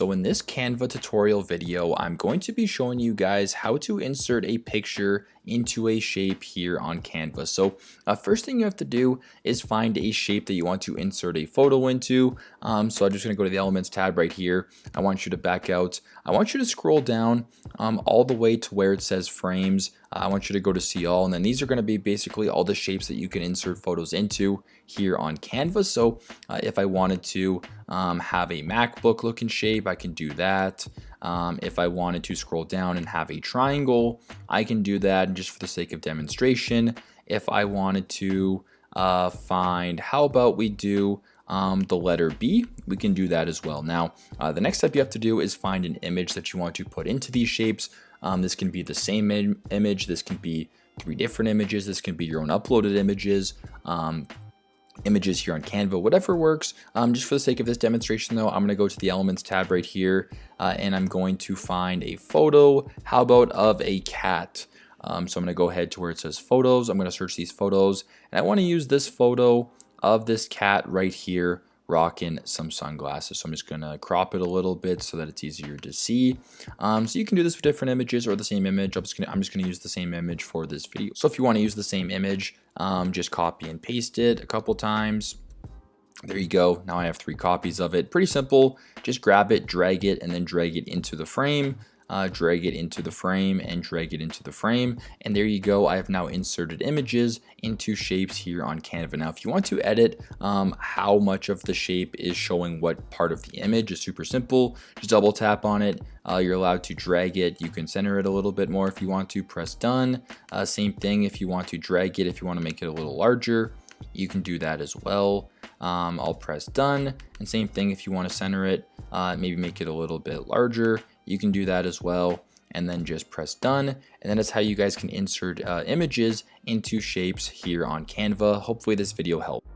So in this Canva tutorial video, I'm going to be showing you guys how to insert a picture into a shape here on Canva. So first thing you have to do is find a shape that you want to insert a photo into. So I'm just going to go to the Elements tab right here. I want you to back out. I want you to scroll down all the way to where it says frames. I want you to go to see all, and then these are going to be basically all the shapes that you can insert photos into here on Canva. So if I wanted to have a MacBook looking shape, I can do that. If I wanted to scroll down and have a triangle, I can do that just for the sake of demonstration. If I wanted to find, how about we do the letter B, we can do that as well. Now, the next step you have to do is find an image that you want to put into these shapes. This can be the same image, this can be 3 different images, this can be your own uploaded images, images here on Canva, whatever works. Just for the sake of this demonstration though, I'm going to go to the Elements tab right here and I'm going to find a photo, how about of a cat. So I'm going to go ahead to where it says photos, I'm going to search these photos, and I want to use this photo of this cat right here rocking some sunglasses. So I'm just going to crop it a little bit so that it's easier to see. So you can do this with different images or the same image. I'm just going to use the same image for this video. So if you want to use the same image, just copy and paste it a couple times. There you go. Now I have 3 copies of it. Pretty simple. Just grab it, drag it, and then drag it into the frame. Drag it into the frame and drag it into the frame, and there you go. I have now inserted images into shapes here on Canva. Now if you want to edit how much of the shape is showing what part of the image, is super simple. Just double tap on it. You're allowed to drag it. You can center it a little bit more if you want to. Press done. Same thing if you want to drag it, if you want to make it a little larger, you can do that as well. I'll press done, and same thing if you want to center it, maybe make it a little bit larger, you can do that as well, and then just press done. And then that's how you guys can insert images into shapes here on Canva. Hopefully this video helped.